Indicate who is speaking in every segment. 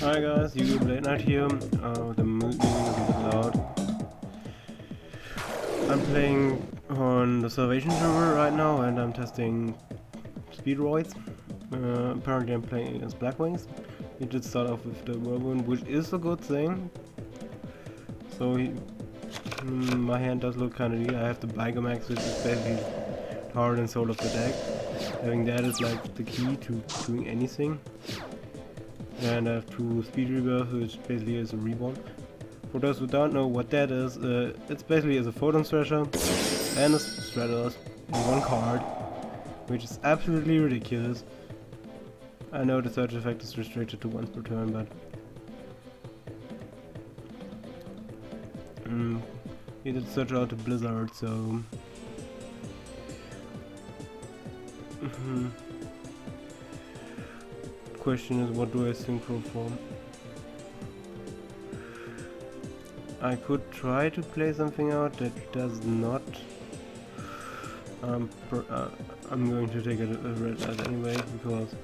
Speaker 1: Hi guys, you late night here. The music is a bit loud. I'm playing on the Salvation server right now and I'm testing Speedroids. Apparently I'm playing against Blackwings. We did start off with the Whirlwind, which is a good thing. So my hand does look kinda neat. I have the Bigamax, which is basically heart and soul of the deck. Having that is like the key to doing anything. And I have two speed rebirths, which basically is a reborn. For those who don't know what that is, it's basically a photon thresher and a stratos in one card, which is absolutely ridiculous. I know the search effect is restricted to once per turn, but he did search out a blizzard, so question is, what do I synchro form? I could try to play something out that does not. I'm going to take a red light anyway because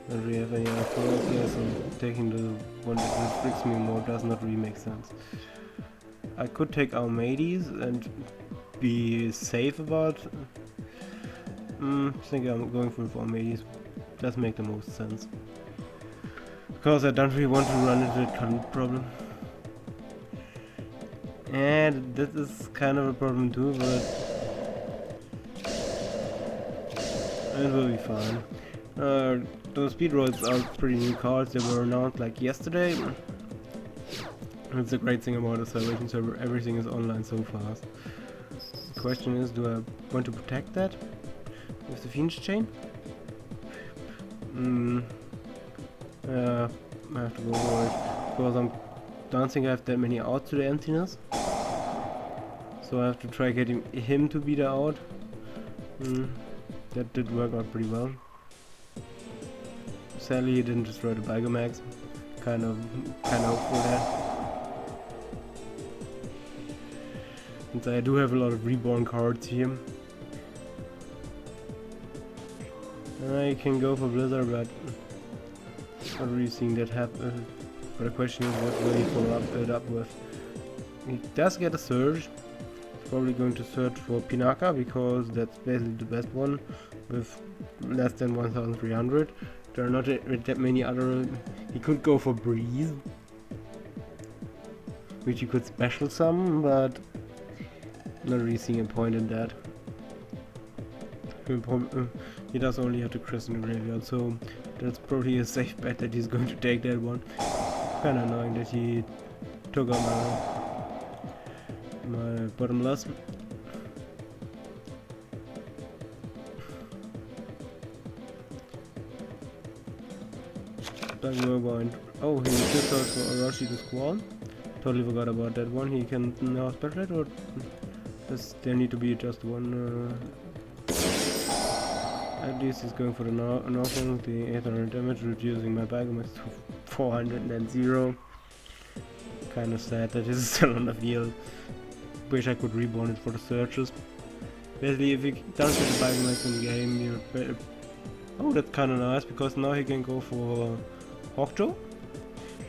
Speaker 1: I don't really have any other follow there, so taking the one that restricts me more does not really make sense. I could take Armades and be safe about. I think I'm going for Armades. Does make the most sense. Because I don't really want to run into the current problem. And this is kind of a problem too, but it will be fine. Those Speedroids are pretty new cards. They were announced like yesterday. It's a great thing about the Salvation server. Everything is online so fast. The question is, do I want to protect that with the Phoenix chain? I have to go for it because I don't think I have that many outs to the emptiness. So I have to try getting him to beat out. That did work out pretty well. Sadly, he didn't destroy the Bigamax. Kind of hope for that. Since I do have a lot of reborn cards here. I can go for Blizzard, but not really seeing that happen. But the question is, what will he follow it up with? He does get a surge. Probably going to search for Pinaka because that's basically the best one with less than 1300. There are not that many other. He could go for Breeze, which he could special summon, but not really seeing a point in that. He does only have to crest in the graveyard, so that's probably a safe bet that he's going to take that one. Kinda annoying that he took out my bottomless. Oh, he just out for Arashi the Squall. Totally forgot about that one. He can now special it, or does there need to be just one? At least he's going for the normal, the 800 damage, reducing my Bigamax to 400. Kinda sad that he's still on the field. Wish I could reborn it for the searches. Basically, if he doesn't get the Bigamax in the game, you're oh, that's kinda nice, because now he can go for Hawkjaw,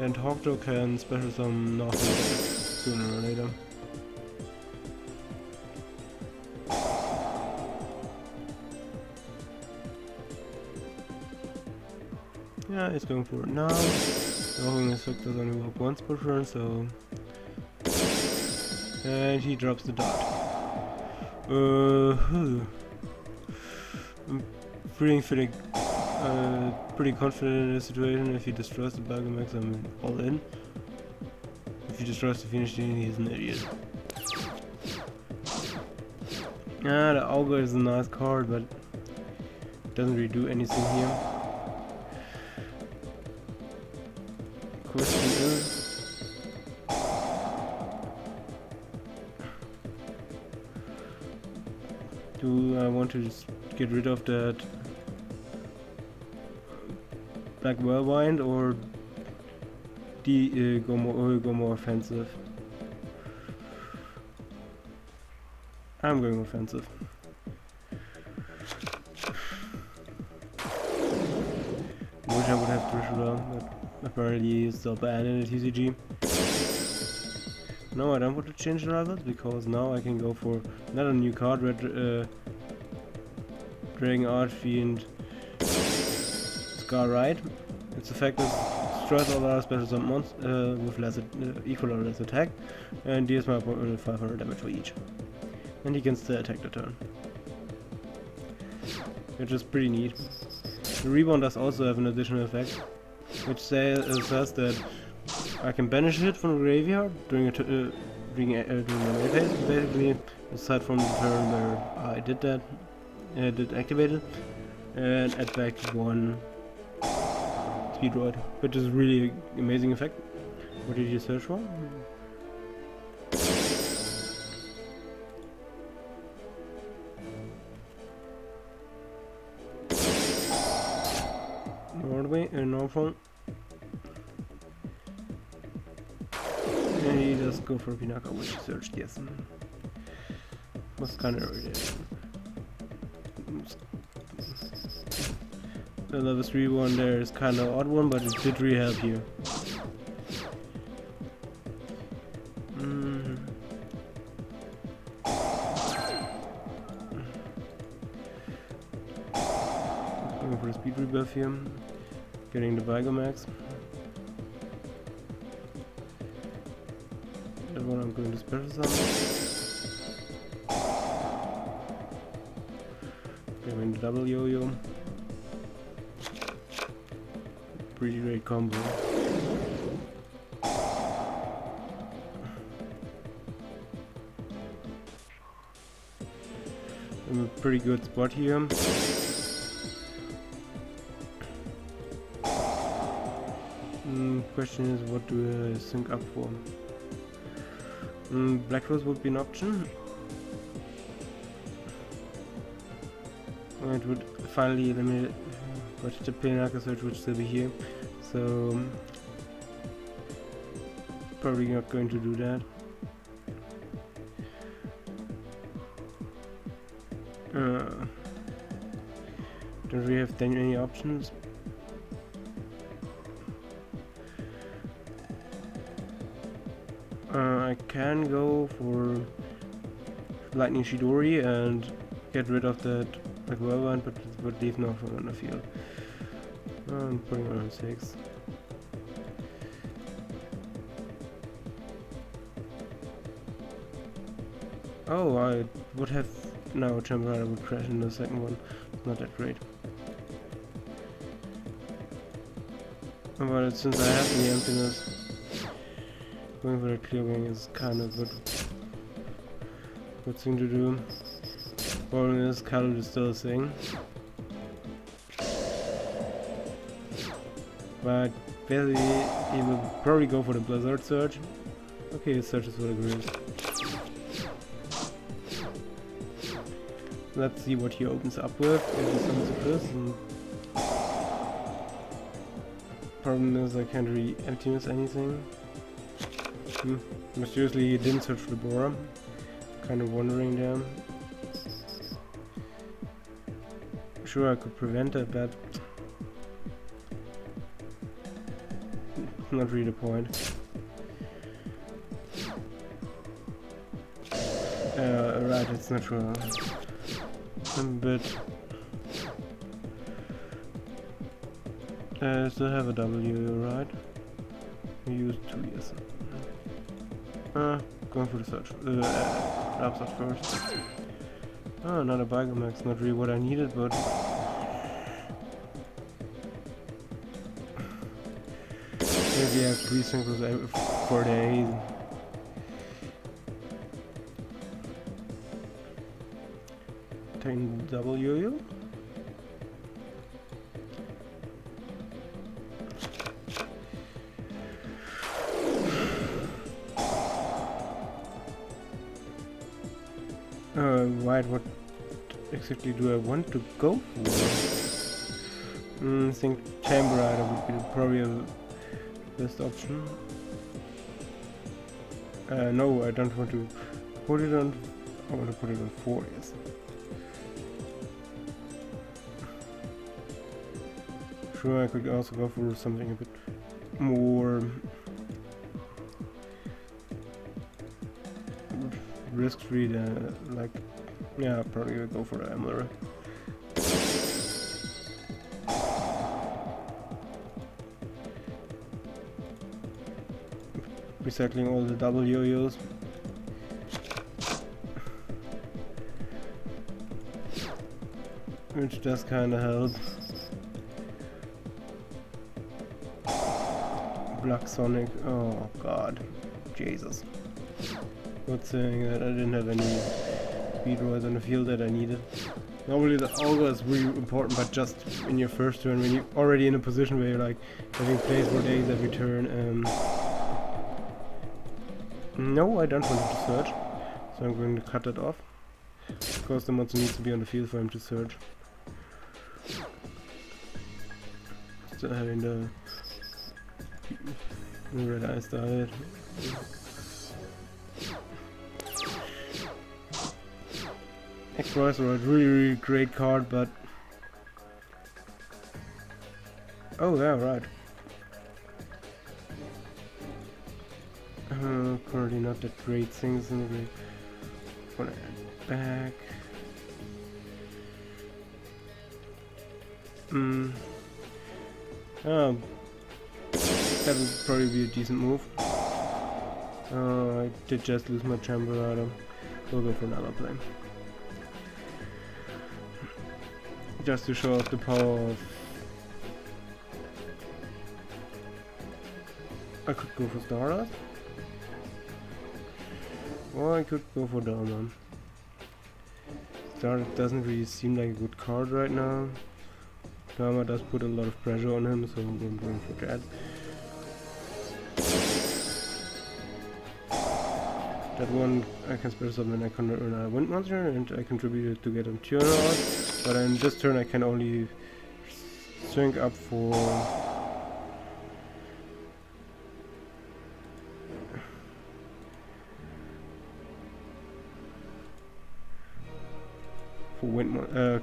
Speaker 1: and Hawkjaw can special some Northern sooner or later. Yeah, he's going for it now. The Overwhelming Effect does only work once per turn, so. And he drops the dot. I'm pretty confident in this situation. If he destroys the Bigamax, I'm all in. If he destroys the Phoenix Genie, he's an idiot. Yeah, the Augur is a nice card, but it doesn't really do anything here. Question is, do I want to just get rid of that Black Whirlwind, or go more offensive? I'm going offensive. Wish I would have Trishula, but apparently still banned in the TCG. No, I don't want to change the rivals because now I can go for another new card, Dragon Archfiend Scar Ride. Its effect is destroys all other special summons with less equal or less attack, and deals my opponent 500 damage for each. And he can still attack the turn, which is pretty neat. The Reborn does also have an additional effect, which says that I can banish it from the graveyard during my main phase, basically aside from the turn where I did that, did activate it, and add back one Speedroid, which is really amazing effect. What did you search for? Northbound. And he does go for Pinaka, which he searched, yes. Was kinda early. The level 3 one there is kinda odd one, but it did really help here. Going for a speed rebuff here. Getting the Vigomax. That one I'm going to special summon. Getting the double yo-yo. Pretty great combo. I'm in a pretty good spot here. Question is, what do I sync up for? Black Rose would be an option. It would finally eliminate, but the Pinaka search would still be here, so probably not going to do that. Don't really have any options. I can go for Lightning Shidori and get rid of that Whirlwind, but it would leave nothing on the field. I'm putting on 6. Oh, I would have now a Chamber Rider would crash in the second one. Not that great. But since I have the emptiness, going for a Clearwing is kind of good thing to do. Problem is, Kalu is still a thing. But basically, he will probably go for the Blizzard Surge. Okay, his search is for the Grills. Let's see what he opens up with. If he summons a Chris. Problem is, I can't really emptiness anything. Mysteriously, he didn't search for the Bora. Kind of wondering there. Sure, I could prevent it, but not really the point. Right, it's natural. A bit. Still have a W, right? We used 2 years. Going for the search. Lapse at first. Oh, another Vigomax, not really what I needed, but maybe I have 3 synchros every 4 days. Taking W. Right, what exactly do I want to go for? I think Chamber Rider would be probably the best option. No, I don't want to put it on. I want to put it on 4, yes. Sure, I could also go for something a bit more risk-free than like, yeah, I'll probably gonna go for the Emerald. Recycling all the double yo-yos. Which does kinda help. Black Sonic, oh god, Jesus. Not saying that I didn't have any Speedroids on the field that I needed. Normally the Auger is really important, but just in your first turn, when you're already in a position where you're like having plays for days every turn. No, I don't want him to search, so I'm going to cut it off. Of course the monster needs to be on the field for him to search. Still having the red eyes died. Speedroid, really great card, but oh yeah, right. Currently not that great things in the game. Wanna add back. That would probably be a decent move. I did just lose my chamber item. We'll go for another play. Just to show off the power of... I could go for Stardust. Or I could go for Dharma. Stardust doesn't really seem like a good card right now. Dharma does put a lot of pressure on him, so I'm going for that. That one I can special summon, I can earn a wind monster and I contributed to get him turn out. But in this turn I can only swing up for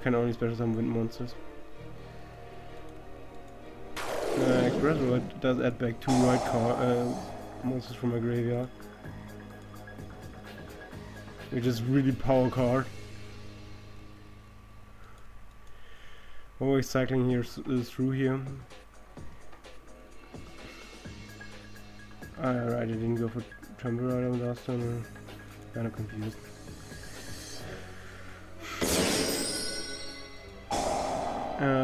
Speaker 1: can only special summon wind monsters. Speedroid does add back 2 white monsters from my graveyard, which is really power card. Always cycling here through here. Right, I didn't go for Chamber item last time. I'm kinda confused.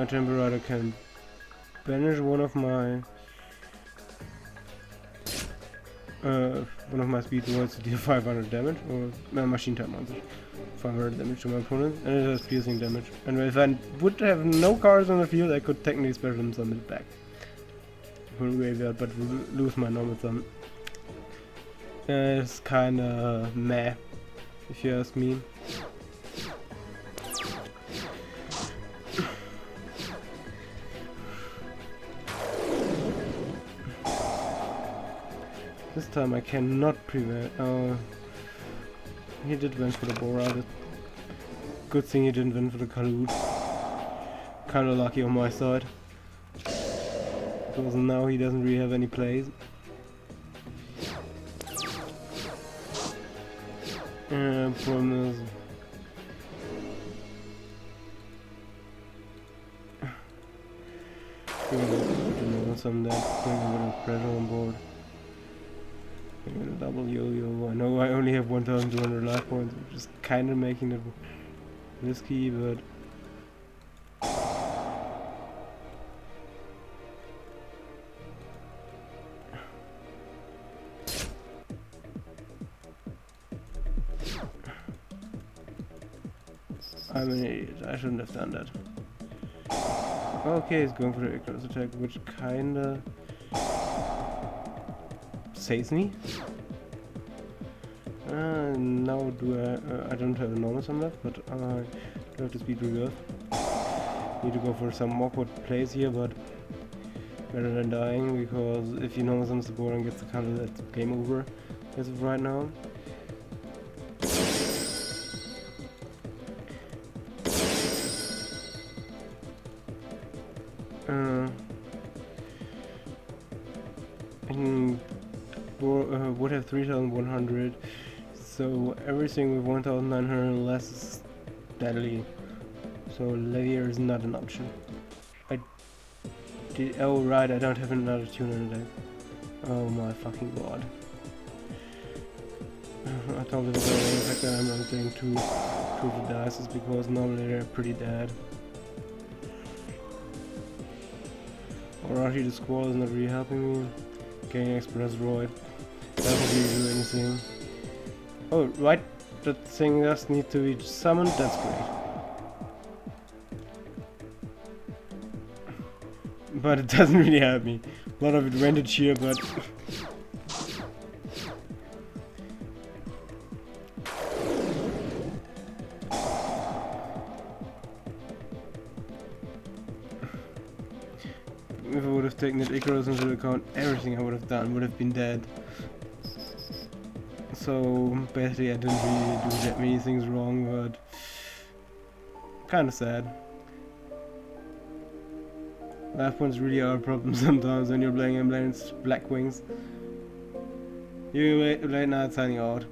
Speaker 1: Chamber Rider can banish one of my Speedroids to deal 500 damage, or machine type monster. 500 damage to my opponent, and it has piercing damage. And if I would have no cards on the field, I could technically special summon it back from the graveyard, but lose my normal summon. It's kinda meh, if you ask me. This time I cannot prevent. He did went for the Bora. Good thing he didn't win for the Kaloot. Kinda lucky on my side. Because now he doesn't really have any plays. Problem is... some that bring a bit of pressure on board. I'm gonna double yo-yo. I know I only have 1,200 life points, which is kinda making it risky, but I'm an idiot. I shouldn't have done that. Okay, he's going for the Icarus attack, which kinda saves me. Now I don't have a normal sum left, but I do have the speed reserve. Need to go for some awkward plays here, but better than dying, because if you normal sums the board and gets the counter, that's game over as of right now. and would have 3,100. So everything with 1,900 or less is deadly. So Levier is not an option. Oh right, I don't have another tuner in the deck. Oh my fucking god. I told it about the fact that I'm not getting two of the dice is because normally they're pretty dead. Orashi the squall is not really helping me. Getting Speedroid doesn't really do anything. Oh right, that thing does need to be summoned, that's great. But it doesn't really help me. A lot of advantage here, but if I would have taken that Icarus into account, everything I would have done would have been dead. So basically I didn't really do that many things wrong, but kinda sad. Life points really are a problem sometimes when you're playing against Blackwings. You late night signing out.